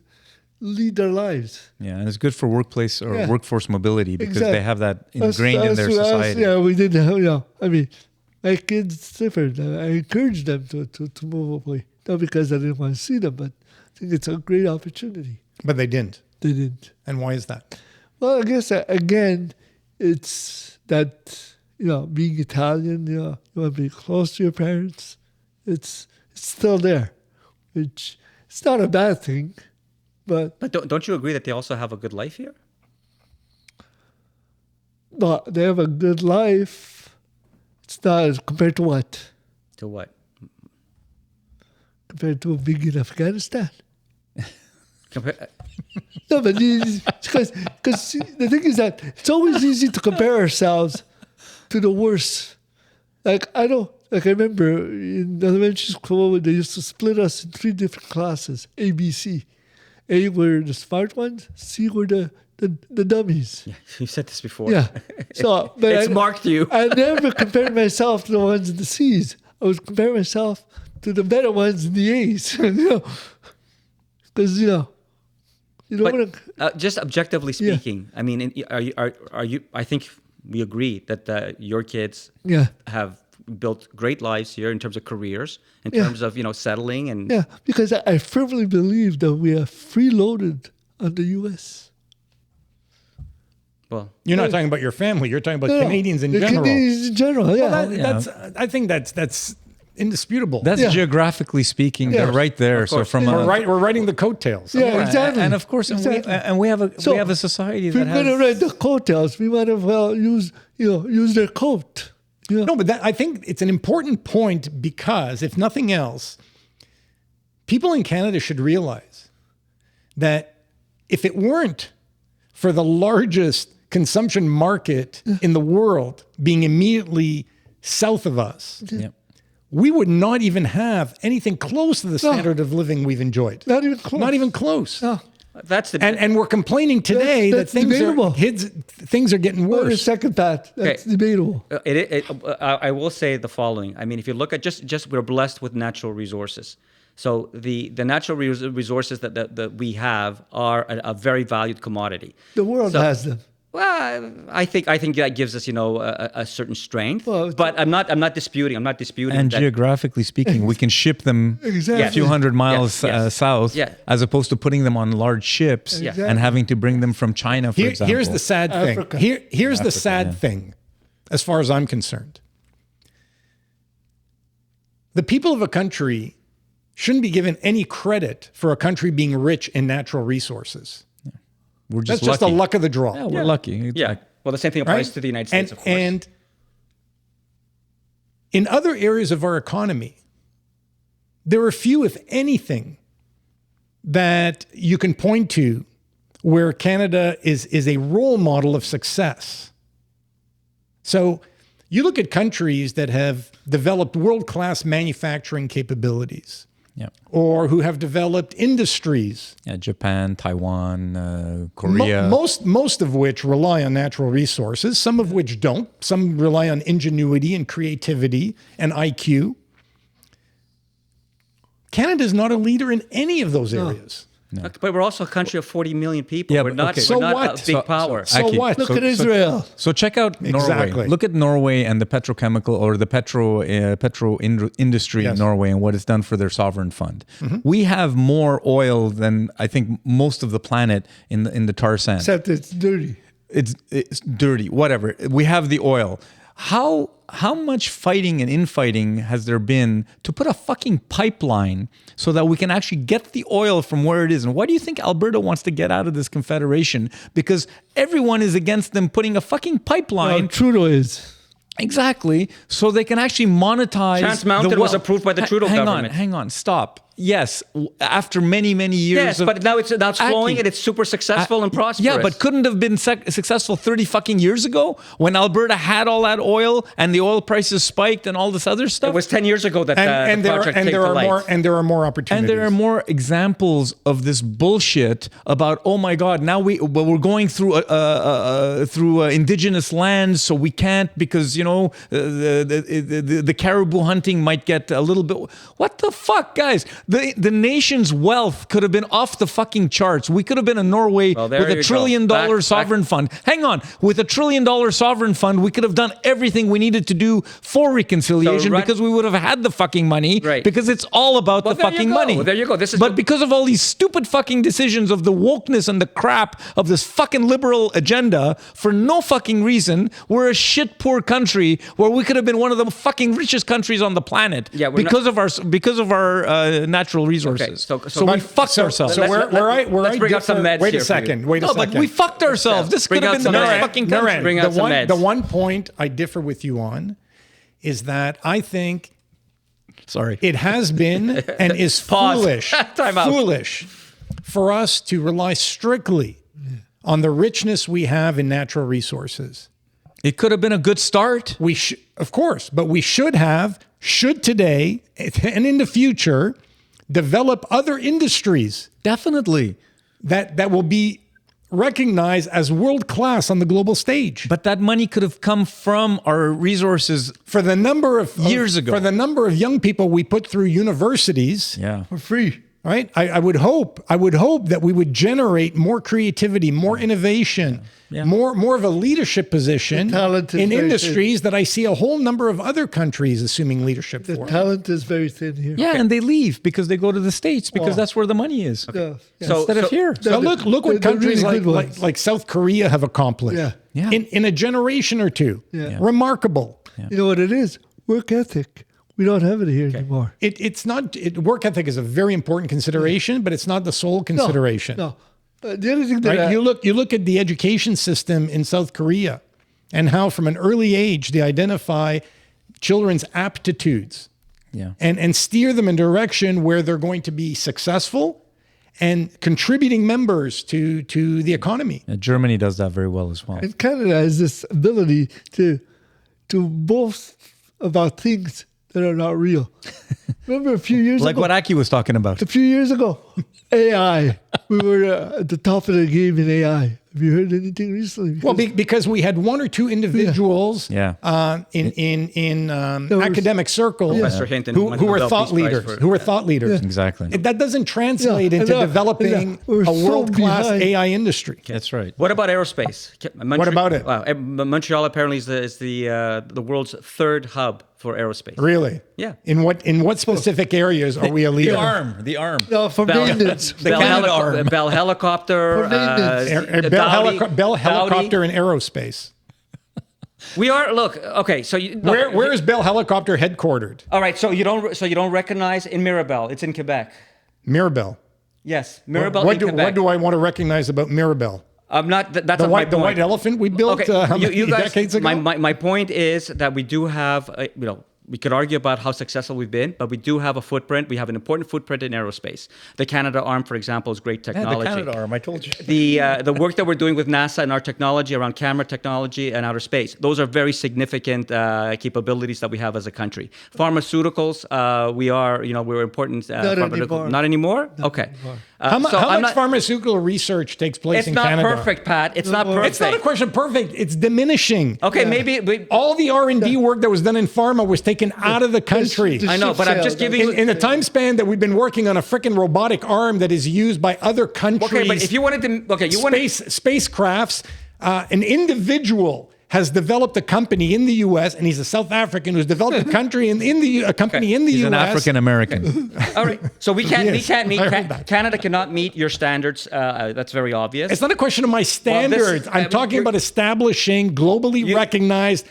lead their lives. Yeah, and it's good for workplace or Yeah. workforce mobility because Exactly. they have that ingrained in their Us, society. yeah, we didn't have, I mean, my kids, it's different. I encourage them to move away. Not because I didn't want to see them, but I think it's a great opportunity. But they didn't. They didn't. And why is that? Well, I guess, again, it's that, being Italian, you want to be close to your parents. It's still there, which it's not a bad thing, but Don't you agree that they also have a good life here? they have a good life. It's not compared to what? To what? Compared to being in Afghanistan. Compare, No, but because the thing is that it's always easy to compare ourselves to the worst. I remember in elementary school they used to split us in 3 different classes, A, B, C. A were the smart ones, C were the dummies. you said this before. Yeah. So, but It's marked you. I never compared myself to the ones in the C's. I was comparing myself to the better ones in the A's. Because, you don't want to... But just objectively speaking, I mean, are you? I think we agree that your kids have built great lives here in terms of careers, in terms of settling and because I firmly believe that we are freeloaded on the U.S. Well, you're not talking about your family. You're talking about Canadians in general. Canadians in general, I think that's indisputable. That's geographically speaking, they're right there. So we're writing the coattails. Exactly. And of course, we have a society that has... If we're going to write the coattails, we might as well use their coat. No, but I think it's an important point because, if nothing else, people in Canada should realize that if it weren't for the largest consumption market in the world being immediately south of us, we would not even have anything close to the standard of living we've enjoyed. Not even close. Not even close. No. That's the and we're complaining today that things are getting worse. The second that's debatable. I will say the following. I mean, if you look at just we're blessed with natural resources. So the natural resources that we have are a very valued commodity. The world has them. Well, I think that gives us, a certain strength. But I'm not disputing. And that geographically speaking, we can ship them a few hundred miles south, as opposed to putting them on large ships and having to bring them from China, for example. Here's the sad thing. Here's the sad thing, as far as I'm concerned. The people of a country shouldn't be given any credit for a country being rich in natural resources. We're just That's just the luck of the draw. Yeah, we're lucky. Exactly. Yeah. Well, the same thing applies to the United States, of course. And in other areas of our economy, there are few, if anything, that you can point to where Canada is a role model of success. So you look at countries that have developed world-class manufacturing capabilities, or who have developed industries. Japan, Taiwan, Korea. Most of which rely on natural resources, some of which don't. Some rely on ingenuity and creativity and IQ. Canada is not a leader in any of those areas. No. But we're also a country of 40 million people. Yeah, we're not what? a big power. What? Look at Israel. So check out Norway. Look at Norway and the petrochemical or the petro industry in Norway and what it's done for their sovereign fund. Mm-hmm. We have more oil than I think most of the planet in the tar sand. Except it's dirty. It's dirty. Whatever. We have the oil. How much fighting and infighting has there been to put a fucking pipeline so that we can actually get the oil from where it is? And why do you think Alberta wants to get out of this confederation? Because everyone is against them putting a fucking pipeline. Well, Trudeau is. Exactly. So they can actually monetize. Trans Mountain was approved by the Trudeau government. Hang on. Stop. Yes, after many years. Yes, but now it's flowing and it's super successful and prosperous. Yeah, but couldn't have been successful 30 fucking years ago when Alberta had all that oil and the oil prices spiked and all this other stuff? It was 10 years ago that the project came to light. And there are more opportunities. And there are more examples of this bullshit about, oh my God, now we're going through indigenous lands, so we can't because, the caribou hunting might get a little bit. What the fuck, guys? The nation's wealth could have been off the fucking charts. We could have been in Norway with $1 trillion sovereign fund. Hang on. With $1 trillion sovereign fund, we could have done everything we needed to do for reconciliation because we would have had the fucking money because it's all about the fucking money. There you go. But because of all these stupid fucking decisions of the wokeness and the crap of this fucking liberal agenda for no fucking reason, we're a shit poor country where we could have been one of the fucking richest countries on the planet because of our natural resources. Okay, so we fucked ourselves. So let's bring up some meds. Wait a second. But we fucked ourselves. This could have been the best fucking country. The one point I differ with you on is that I think it has been and is foolish for us to rely strictly on the richness we have in natural resources. It could have been a good start. Of course, but we should today and in the future develop other industries. Definitely. That will be recognized as world-class on the global stage. But that money could have come from our resources for the number of years ago. For the number of young people we put through universities for free. right? I would hope that we would generate more creativity, more innovation, more of a leadership position talent is in very industries that I see a whole number of other countries assuming leadership The for. talent is very thin here. Yeah, and they leave because they go to the States because Oh. that's where the money is. Yeah. So- Instead of here. So look what the countries really good ones. like South Korea have accomplished Yeah. in a generation or two. Yeah. Remarkable. You know what it is? Work ethic. We don't have it here anymore. It's not work ethic is a very important consideration, but it's not the sole consideration. No. The other thing that Right? You look at the education system in South Korea and how from an early age they identify children's aptitudes Yeah. and steer them in a direction where they're going to be successful and contributing members to the economy. Germany does that very well as well. And Canada has this ability to boast about things that are not real. Remember a few years Like ago? what Aki was talking about. A few years ago, AI. We were at the top of the game in AI. Have you heard anything recently? Well, because we had one or two individuals Yeah. in was- academic circles Professor Hinton who won were the thought Peace Prize leaders, for- who were thought leaders. Exactly. That doesn't translate Yeah, into and, developing we're a so world-class behind. AI industry. That's right. What about aerospace? What about it? Wow, Montreal apparently is the world's third hub for aerospace. Really? Yeah. In what specific areas are we a leader? The arm. No, for Bell, maintenance. Bell helicopter, For maintenance. Bell Audi. helicopter and aerospace. We are okay. So Where is Bell helicopter headquartered? All right. So you don't recognize in Mirabel? It's in Quebec. Mirabel. Yes, Mirabel What in do, Quebec. what do I want to recognize about Mirabel? I'm not. That's The not my white point. elephant we built Okay, how many you guys, decades ago? my point is that we do have, we could argue about how successful we've been, but we do have a footprint. We have an important footprint in aerospace. The Canada Arm, for example, is great technology. the Canada arm, I told you. The work that we're doing with NASA and our technology around camera technology and outer space, those are very significant capabilities that we have as a country. Pharmaceuticals, we're important. anymore. Not anymore? Okay. anymore. How So much I'm not- pharmaceutical research takes place It's in not Canada? perfect, Pat. It's not perfect. It's not a question of perfect. It's diminishing. Okay, maybe. All the R&D work that was done in pharma was taken out of the country. I know, but I'm just giving you. In the time span that we've been working on a freaking robotic arm that is used by other countries, Okay, but if you wanted to, spacecrafts, an individual has developed a company in the U.S. and he's a South African who's developed a country a company in the He's U.S. an African American. All right, so we can't meet. I heard that. Canada cannot meet your standards. That's very obvious. It's not a question of my standards. I'm talking about establishing globally recognized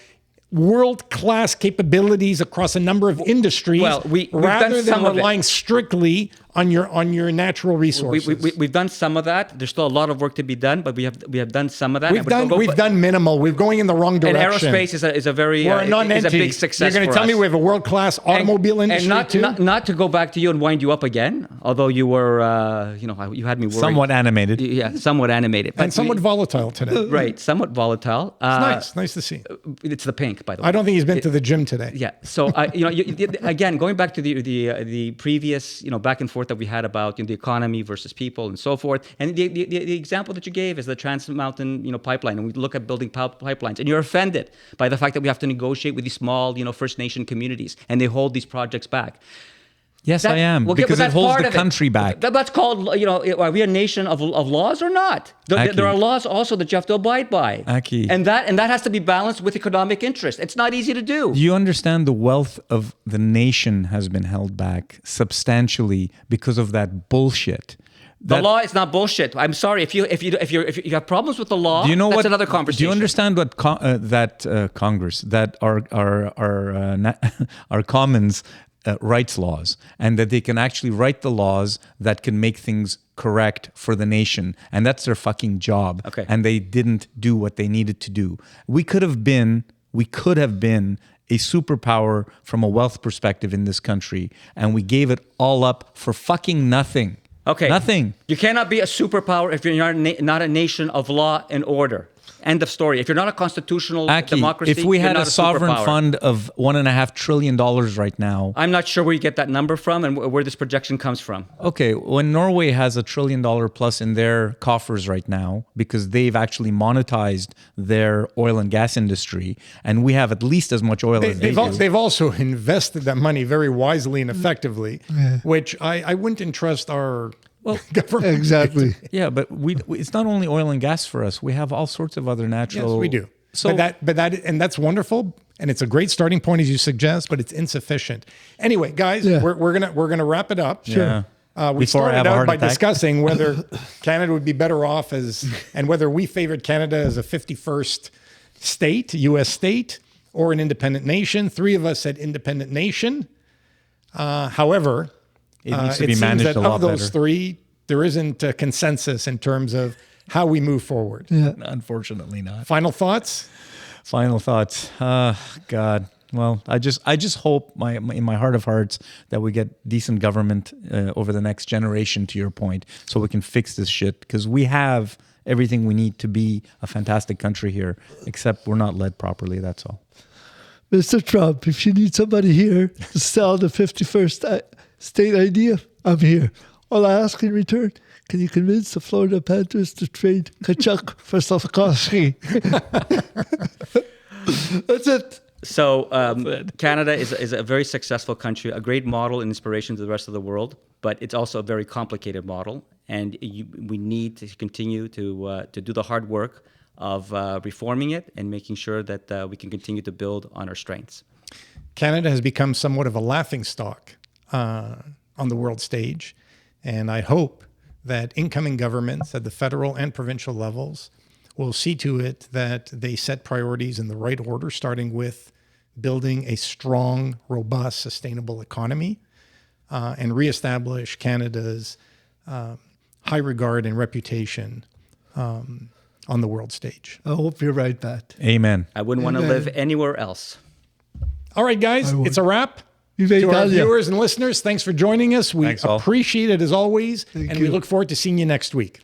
world-class capabilities across a number of industries, Well, we've done rather than some of it. relying strictly on your natural resources. We've done some of that. There's still a lot of work to be done, but we have done some of that. We've done minimal. We're going in the wrong And direction. aerospace is a very We're a is a non-entity. big success. You're going to for tell me us. we have a world-class automobile industry and too? not to go back to you and wind you up again. Although you were, you had me worried. Somewhat animated. Yeah, somewhat animated, and somewhat volatile today. right, somewhat volatile. Nice to see. It's the pink, by the way. I don't think he's been to the gym today. Yeah. So, again, going back to the previous, back and forth that we had about the economy versus people and so forth, and the example that you gave is the Trans Mountain, pipeline, and we look at building pipelines, and you're offended by the fact that we have to negotiate with these small, First Nation communities, and they hold these projects back. Yes, I am. Okay, Because but it that's holds part the of it. country back. That's called, are we a nation of laws or not? There are laws also that you have to abide by. Aki. And that has to be balanced with economic interest. It's not easy to do. Do you understand the wealth of the nation has been held back substantially because of that bullshit? The law is not bullshit. I'm sorry if you have problems with the law. Do you know that's what? another conversation. Do you understand what Congress, that our Commons writes laws, and that they can actually write the laws that can make things correct for the nation, and that's their fucking job. Okay. And they didn't do what they needed to do. We could have been a superpower from a wealth perspective in this country, and we gave it all up for fucking nothing. Okay. Nothing. You cannot be a superpower if you're not a nation of law and order. End of story. If you're not a constitutional Aki, democracy, if we you're had not a sovereign superpower. fund of $1.5 trillion right now, I'm not sure where you get that number from and where this projection comes from. okay, when Norway has $1 trillion plus in their coffers right now because they've actually monetized their oil and gas industry, and we have at least as much oil as they do. They've also invested that money very wisely and effectively, which I wouldn't entrust our government. Exactly. Yeah, but it's not only oil and gas for us. We have all sorts of other natural. Yes, we do. So And that's wonderful, and it's a great starting point as you suggest, but it's insufficient. Anyway, guys, Yeah. we're gonna wrap it up. Yeah. We Before I started have a out heart by attack. discussing whether Canada would be better off and whether we favored Canada as a 51st state, U.S. state, or an independent nation. 3 of us said independent nation. However, It needs to it be seems managed that a lot of those better. 3, there isn't a consensus in terms of how we move forward. Yeah. Unfortunately, not. Final thoughts? Final thoughts. God. Well, I just hope in my heart of hearts that we get decent government over the next generation, to your point, so we can fix this shit, because we have everything we need to be a fantastic country here, except we're not led properly. That's all. Mr. Trump, if you need somebody here to sell the 51st state idea, I'm here. All I ask in return, can you convince the Florida Panthers to trade Kachuk for Slavkovsky? That's it. So Canada is a very successful country, a great model and inspiration to the rest of the world, but it's also a very complicated model, and we need to continue to do the hard work of reforming it and making sure that we can continue to build on our strengths. Canada has become somewhat of a laughingstock on the world stage, and I hope that incoming governments at the federal and provincial levels will see to it that they set priorities in the right order, starting with building a strong, robust, sustainable economy, and reestablish Canada's high regard and reputation on the world stage. I hope you're right, Pat. Amen. I wouldn't want to live anywhere else. All right, guys, would. it's a wrap. Vive To our Italia. viewers and listeners, thanks for joining us. We Thanks, all. appreciate it as always, and we you. look forward to seeing you next week.